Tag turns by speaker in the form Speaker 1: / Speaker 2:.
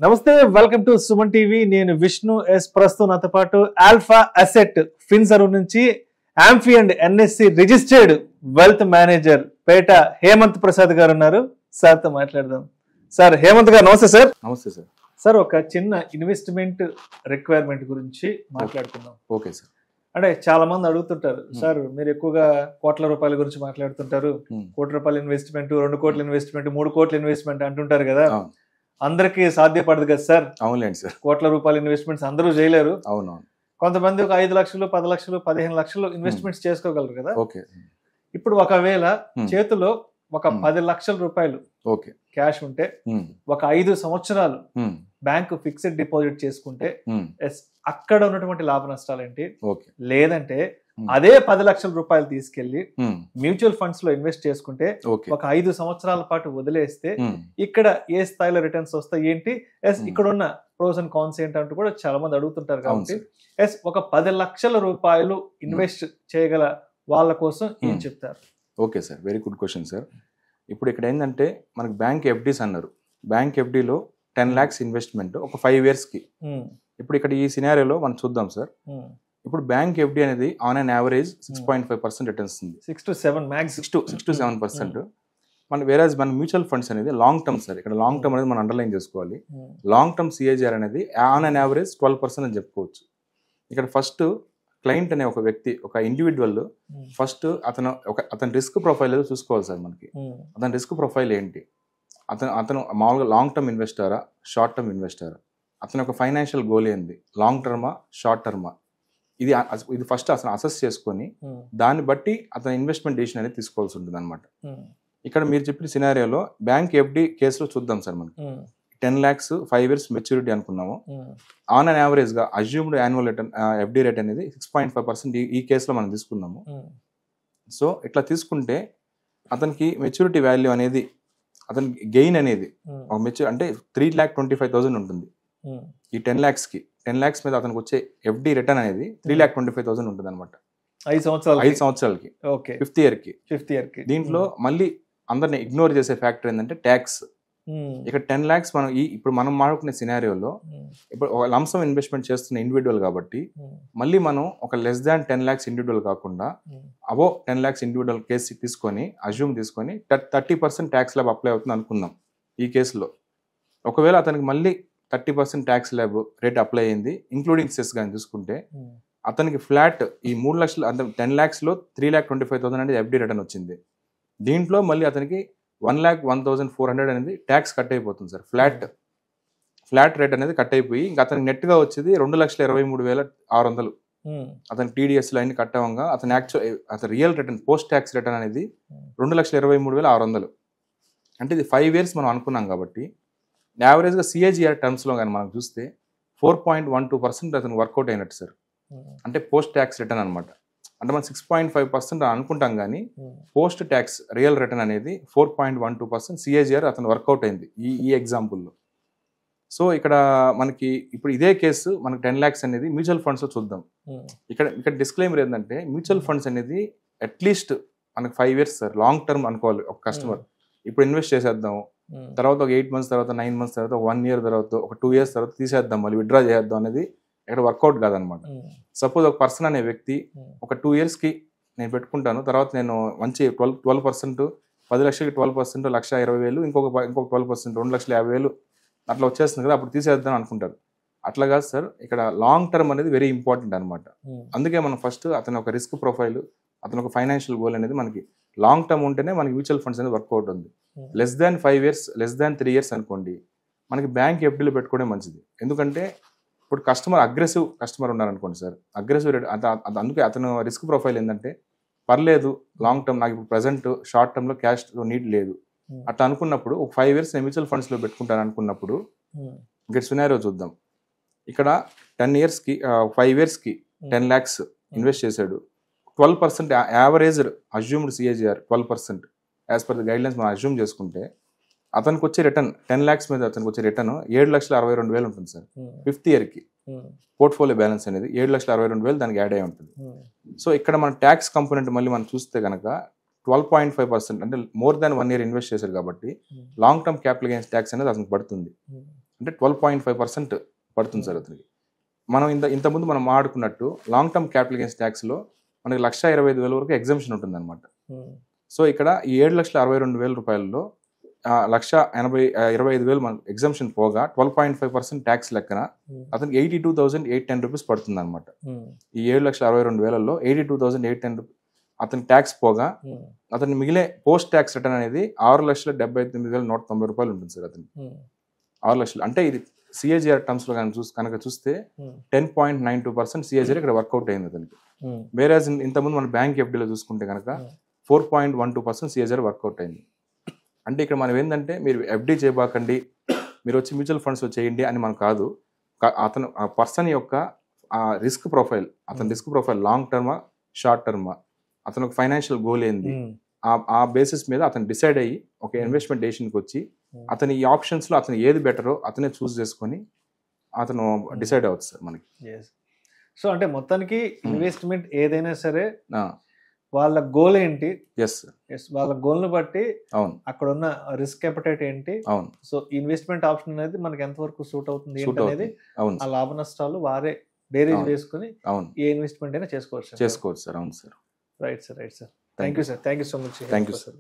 Speaker 1: నమస్తే, welcome to Suman TV. నేను Vishnu yes. ప్రస్తుతం నాతో పాటు ఆల్ఫా అసెట్ ఫిన్సర్వ్ నుంచి AMFI and NSC registered wealth manager Peta Hemanth Prasad garu ఉన్నారు. సార్తో మాట్లాడదాం. సార్, హేమంత్ గారు నమస్తే సార్.
Speaker 2: నమస్తే సార్.
Speaker 1: సార్, ఒక చిన్న ఇన్వెస్ట్మెంట్ రిక్వైర్మెంట్ గురించి మాట్లాడుకుందాం.
Speaker 2: Okay sir.
Speaker 1: అంటే చాలా మంది అడుగుతుంటారు, సార్ మీరు ఎక్కువగా కోట్ల రూపాయల గురించి మాట్లాడుతుంటారు. కోటి రూపాయల ఇన్వెస్ట్మెంట్, 2 కోట్ల ఇన్వెస్ట్మెంట్, 3 కోట్ల ఇన్వెస్ట్మెంట్ అంటుంటారు కదా. అందరికీ సాధ్యపడదు కదా సార్.
Speaker 2: అవునులేండి సార్.
Speaker 1: కోట్ల రూపాయల ఇన్వెస్ట్మెంట్స్ అందరూ చేయలేరు.
Speaker 2: అవునవును.
Speaker 1: కొంతమంది ఒక 5 లక్షలు, 10 లక్షలు, 15 లక్షలు ఇన్వెస్ట్మెంట్స్ చేసుకోగలరు కదా.
Speaker 2: ఓకే.
Speaker 1: ఇప్పుడు ఒకవేళ చేతిలో ఒక 10 లక్షల రూపాయలు
Speaker 2: ఓకే
Speaker 1: క్యాష్ ఉంటే ఒక 5 సంవత్సరాలు బ్యాంకు ఫిక్స్డ్ డిపాజిట్ చేసుకుంటే అక్కడ ఉన్నటువంటి లాభ నష్టాలు ఏంటి? లేదంటే అదే 10 లక్షల రూపాయలు తీసుకెళ్లి మ్యూచువల్ ఫండ్స్ లో ఇన్వెస్ట్ చేసుకుంటే ఒక 5 సంవత్సరాల పాటు వదిలేస్తే ఇక్కడ ఏ స్థాయిలో రిటర్న్స్ వస్తాయి ఏంటి, ఇక్కడ ఉన్న ప్రోస్ అండ్ కాన్స్ ఏంటంటూ కూడా చాలా మంది అడుగుతుంటారు. కాబట్టి ఒక 10 లక్షల రూపాయలు ఇన్వెస్ట్ చేయగల వాళ్ళ కోసం ఏం చెప్తారు?
Speaker 2: Okay sir, very good question sir. ఇప్పుడు ఇక్కడ ఏంటంటే మనకి బ్యాంక్ ఎఫ్డీస్ అన్నారు. బ్యాంక్ ఎఫ్డీలో 10 lakhs ఇన్వెస్ట్మెంట్ ఒక 5 years కి. ఇప్పుడు ఇక్కడ ఈ సినారియోలో మనం చూద్దాం సార్. ఇప్పుడు బ్యాంక్ ఎఫ్డీ అనేది ఆన్ అన్ యావరేజ్ 6.5% రిటర్న్స్ ఉంది.
Speaker 1: 6 to 7 max
Speaker 2: 6 to 7%. మన మ్యూచువల్ ఫండ్స్ అనేది లాంగ్ టర్మ్ సార్. ఇక్కడ లాంగ్ టర్మ్ అనేది మనం అండర్లైన్ చేసుకోవాలి. లాంగ్ టర్మ్ సిఏజిఆర్ అనేది ఆన్ అన్ యావరేజ్ 12% అని చెప్పుకోవచ్చు. ఇక్కడ ఫస్ట్ క్లయింట్ అనే ఒక వ్యక్తి, ఒక ఇండివిజువల్ ఫస్ట్ అతని రిస్క్ ప్రొఫైల్ ఏదో చూసుకోవాలి సార్. మనకి అతని రిస్క్ ప్రొఫైల్ ఏంటి, అతను మామూలుగా లాంగ్ టర్మ్ ఇన్వెస్టరా, షార్ట్ టర్మ్ ఇన్వెస్టరా, అతని యొక్క ఫైనాన్షియల్ గోల్ ఏంది, లాంగ్ టర్మా షార్ట్ టర్మా, ఇది ఫస్ట్ అతను అసెస్ చేసుకొని దాన్ని బట్టి అతని ఇన్వెస్ట్మెంట్ డెసిషన్ అనేది తీసుకోవాల్సి ఉంటుంది అనమాట. ఇక్కడ మీరు చెప్పిన సినారియోలో బ్యాంక్ ఎఫ్డి కేసులో చూద్దాం సార్. మనకి 10 lakhs 5 years మెచ్యూరిటీ అనుకున్నాము. ఆన్ అన్ యావరేజ్ గా assumed annual return FD rate అనేది 6.5% ఈ కేసులో మనం తీసుకున్నాము. సో ఇట్లా తీసుకుంటే అతనికి మెచ్యూరిటీ వాల్యూ అనేది, అతనికి గెయిన్ అనేది ఒక అంటే 3,25,000 ఉంటుంది. ఈ 10 lakhs కి 10 lakhs మీద అతనికి వచ్చే ఎఫ్డి రిటర్న్ అనేది 3,25,000 ఉంటుంది అనమాట.
Speaker 1: 5 సంవత్సరాలకి.
Speaker 2: ఫిఫ్త్ ఇయర్ కి. దీంట్లో మళ్ళీ అందరిని ఇగ్నోర్ చేసే ఫ్యాక్టర్ ఏంటంటే ట్యాక్స్. ఇక్కడ 10 lakhs మనం ఇప్పుడు మనం మాట్లాడుకునే సినారియోలో ఇప్పుడు ఒక లంసమ్ ఇన్వెస్ట్మెంట్ చేస్తున్న ఇండివిజువల్ కాబట్టి మళ్ళీ మనం ఒక లెస్ దాన్ 10 lakhs ఇండివిజువల్ కాకుండా అబో 10 lakhs ఇండివిజువల్ కేసు తీసుకొని అజ్యూమ్ తీసుకొని 30% ట్యాక్స్ ల్యాబ్ అప్లై అవుతుంది అనుకుందాం. ఈ కేసులో ఒకవేళ అతనికి మళ్ళీ 30% ట్యాక్స్ ల్యాబ్ రేట్ అప్లై అయింది ఇంక్లూడింగ్ సెస్ కానీ చూసుకుంటే అతనికి ఫ్లాట్ ఈ 3 లక్షలు అంటే 10 lakhs లో 3,25,000 అనేది ఎఫ్డి రిటర్న్ వచ్చింది. దీంట్లో మళ్ళీ అతనికి 1,01,400 అనేది ట్యాక్స్ కట్ అయిపోతుంది సార్. ఫ్లాట్ రేట్ అనేది కట్ అయిపోయి ఇంకా అతనికి నెట్ గా వచ్చేది 2,23,600. అతని టీడీఎస్ లైన్ కట్ అవ్వగా అతని real return post tax return అనేది 2,23,600. అంటే ఇది 5 years మనం అనుకున్నాం కాబట్టి యావరేజ్ గా సిఏజిఆర్ టర్మ్స్ లో కానీ మనం చూస్తే 4.12% అతను వర్కౌట్ అయినట్టు సార్. అంటే పోస్ట్ ట్యాక్స్ రిటర్న్ అనమాట. అంటే మనం 6.5% అనుకుంటాం కానీ పోస్ట్ ట్యాక్స్ రియల్ రిటర్న్ అనేది 4.12% సిఏజిఆర్ అతను వర్కౌట్ అయింది ఈ ఎగ్జాంపుల్లో. సో ఇక్కడ మనకి ఇప్పుడు ఇదే కేసు మనకి 10 lakhs అనేది మ్యూచువల్ ఫండ్స్ లో చూద్దాం. ఇక్కడ డిస్క్లైమర్ ఏంటంటే మ్యూచువల్ ఫండ్స్ అనేది అట్లీస్ట్ మనకి 5 years సార్ లాంగ్ టర్మ్ అనుకోవాలి. ఒక కస్టమర్ ఇప్పుడు ఇన్వెస్ట్ చేసేద్దాం, తర్వాత ఒక 8 months తర్వాత 9 months తర్వాత ఒక 1 year తర్వాత ఒక 2 years తర్వాత తీసేద్దాం, మళ్ళీ విత్డ్రా చేద్దాం అనేది ఇక్కడ వర్కౌట్ కాదనమాట. సపోజ్ ఒక పర్సన్ అనే వ్యక్తి ఒక 2 years కి నేను పెట్టుకుంటాను, తర్వాత నేను మంచి 12% 10 లక్షలకి 12%, 1,20,000, ఇంకొక 12%, 2,50,000 అట్లా వచ్చేస్తుంది కదా, అప్పుడు తీసేద్దాం అనుకుంటారు. అట్లా కాదు సార్. ఇక్కడ లాంగ్ టర్మ్ అనేది వెరీ ఇంపార్టెంట్ అనమాట. అందుకే మనం ఫస్ట్ అతని ఒక రిస్క్ ప్రొఫైల్, అతని ఒక ఫైనాన్షియల్ గోల్ అనేది మనకి లాంగ్ టర్మ్ ఉంటేనే మనకి మ్యూచువల్ ఫండ్స్ అనేది వర్కౌట్ ఉంది. Less than 5 years, less than 3 years అనుకోండి మనకి బ్యాంక్ ఎఫ్డీలో పెట్టుకోవడం మంచిది. ఎందుకంటే ఇప్పుడు అగ్రెసివ్ కస్టమర్ ఉన్నారనుకోండి సార్, అగ్రెసివ్ రేట్ అందుకే అతను రిస్క్ ప్రొఫైల్ ఏంటంటే పర్లేదు లాంగ్ టర్మ్, నాకు ఇప్పుడు ప్రజెంట్ షార్ట్ టర్మ్లో క్యాష్ నీడ్ లేదు అట్లా అనుకున్నప్పుడు ఒక 5 years నేను మ్యూచువల్ ఫండ్స్లో పెట్టుకుంటాను అనుకున్నప్పుడు ఇక్కడ సినారియో చూద్దాం. ఇక్కడ 10 years కి 5 years కి 10 lakhs ఇన్వెస్ట్ చేశాడు. 12% average assumed CAGR 12% as per the guide lines మనం అజ్యూమ్ చేసుకుంటే అతనికి వచ్చే రిటర్న్ 10 lakhs మీద అతనికి వచ్చే రిటర్న్ 7,62,000 ఉంటుంది సార్. 5th year కి పోర్ట్ఫోలియో బ్యాలెన్స్ అనేది 7,62,000 దానికి యాడ్ అయి ఉంటుంది. సో ఇక్కడ మన ట్యాక్స్ కంపోనెంట్ మళ్ళీ మనం చూస్తే కనుక 12.5% అంటే మోర్ దాన్ 1 year ఇన్వెస్ట్ చేశారు కాబట్టి long term capital gains tax అనేది అతనికి పడుతుంది. అంటే 12.5% పడుతుంది సార్ అతనికి. మనం ఇంతకుముందు మనం మాట్లాడుకున్నట్టు లాంగ్ టర్మ్ క్యాపిటల్ గెయిన్స్ ట్యాక్స్లో మనకి 1,25,000 వరకు ఎగ్జంప్షన్ ఉంటుంది అనమాట. సో ఇక్కడ ఈ 7,62,000 రూపాయలలో 1,25,000 మన ఎగ్జంప్షన్ పోగా 12.5% ట్యాక్స్ లెక్కన అతనికి 82,810 రూపీస్ పడుతుంది అనమాట. ఈ 7,62,000లో 82,810 రూపీస్ అతని ట్యాక్స్ పోగా అతని మిగిలే పోస్ట్ ట్యాక్స్ రిటర్న్ అనేది 6,78,190 రూపాయలు ఉంటుంది సార్ అతనికి. 6 లక్షలు అంటే ఇది సిఏజిఆర్ టర్మ్స్ లో కనుక చూస్తే 10.92% సిఏజిఆర్ ఇక్కడ వర్కౌట్ అయింది అతనికి. వేరే ఇంతకుముందు మన బ్యాంక్ ఎఫ్డీలో చూసుకుంటే కనుక 4.12% సిఏజిఆర్ వర్కౌట్ అయింది. అంటే ఇక్కడ మనం ఏంటంటే మీరు ఎఫ్డీ చేయబాకండి, మీరు వచ్చి మ్యూచువల్ ఫండ్స్లో చేయండి అని మనం కాదు. అతను ఆ పర్సన్ యొక్క రిస్క్ ప్రొఫైల్, అతని రిస్క్ ప్రొఫైల్ లాంగ్ టర్మా షార్ట్ టర్మా, అతను ఒక ఫైనాన్షియల్ గోల్ ఏంది, ఆ బేసిస్ మీద అతను డిసైడ్ అయ్యి ఒక ఇన్వెస్ట్మెంట్ డెసిషన్కి వచ్చి అతని ఈ ఆప్షన్స్లో అతను ఏది బెటరో అతనే చూస్ చేసుకొని అతను డిసైడ్ అవ్వచ్చు సార్ మనకి.
Speaker 1: సో అంటే మొత్తానికి ఇన్వెస్ట్మెంట్ ఏదైనా సరే వాళ్ళ గోల్ ఏంటి, వాళ్ళ గోల్ ను బట్టి అక్కడ ఉన్న రిస్క్ అపెటైట్ ఏంటి, సో ఇన్వెస్ట్మెంట్ ఆప్షన్ అనేది మనకి ఎంతవరకు సూట్ అవుతుంది అనేది ఆ లాభ నష్టాలు వారే బేరీజ్ వేసుకుని ఏ ఇన్వెస్ట్మెంట్ అయినా చేసుకోవచ్చు సార్.
Speaker 2: అవును sir.
Speaker 1: Right sir. Thank you so much.
Speaker 2: Thank you sir.